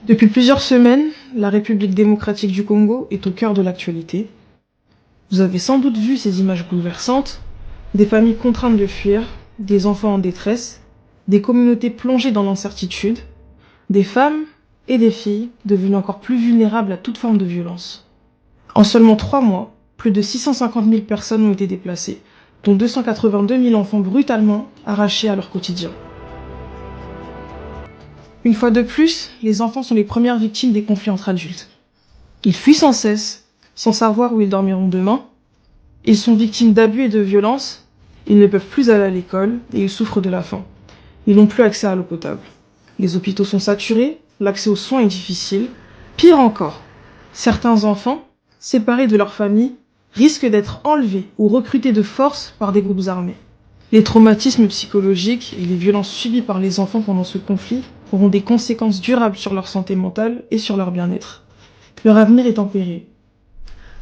Depuis plusieurs semaines, la République démocratique du Congo est au cœur de l'actualité. Vous avez sans doute vu ces images bouleversantes, des familles contraintes de fuir, des enfants en détresse, des communautés plongées dans l'incertitude, des femmes et des filles devenues encore plus vulnérables à toute forme de violence. En seulement 3 mois, plus de 650 000 personnes ont été déplacées, dont 282 000 enfants brutalement arrachés à leur quotidien. Une fois de plus, les enfants sont les premières victimes des conflits entre adultes. Ils fuient sans cesse, sans savoir où ils dormiront demain. Ils sont victimes d'abus et de violences. Ils ne peuvent plus aller à l'école et ils souffrent de la faim. Ils n'ont plus accès à l'eau potable. Les hôpitaux sont saturés, l'accès aux soins est difficile. Pire encore, certains enfants, séparés de leur famille, risquent d'être enlevés ou recrutés de force par des groupes armés. Les traumatismes psychologiques et les violences subies par les enfants pendant ce conflit auront des conséquences durables sur leur santé mentale et sur leur bien-être. Leur avenir est en péril.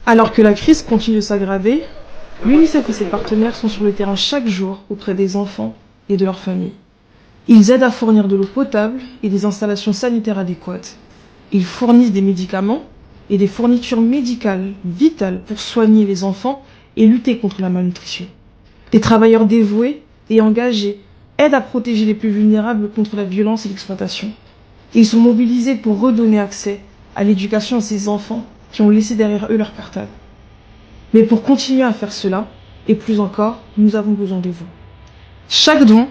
Alors que la crise continue de s'aggraver, l'UNICEF et ses partenaires sont sur le terrain chaque jour auprès des enfants et de leurs familles. Ils aident à fournir de l'eau potable et des installations sanitaires adéquates. Ils fournissent des médicaments et des fournitures médicales vitales pour soigner les enfants et lutter contre la malnutrition. Des travailleurs dévoués et engagés aident à protéger les plus vulnérables contre la violence et l'exploitation. Ils sont mobilisés pour redonner accès à l'éducation à ces enfants qui ont laissé derrière eux leur cartable. Mais pour continuer à faire cela, et plus encore, nous avons besoin de vous. Chaque don,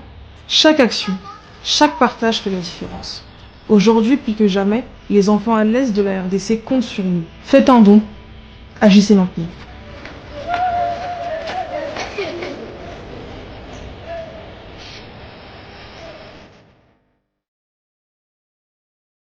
chaque action, chaque partage fait la différence. Aujourd'hui, plus que jamais, les enfants à l'est de la RDC comptent sur nous. Faites un don, agissez maintenant.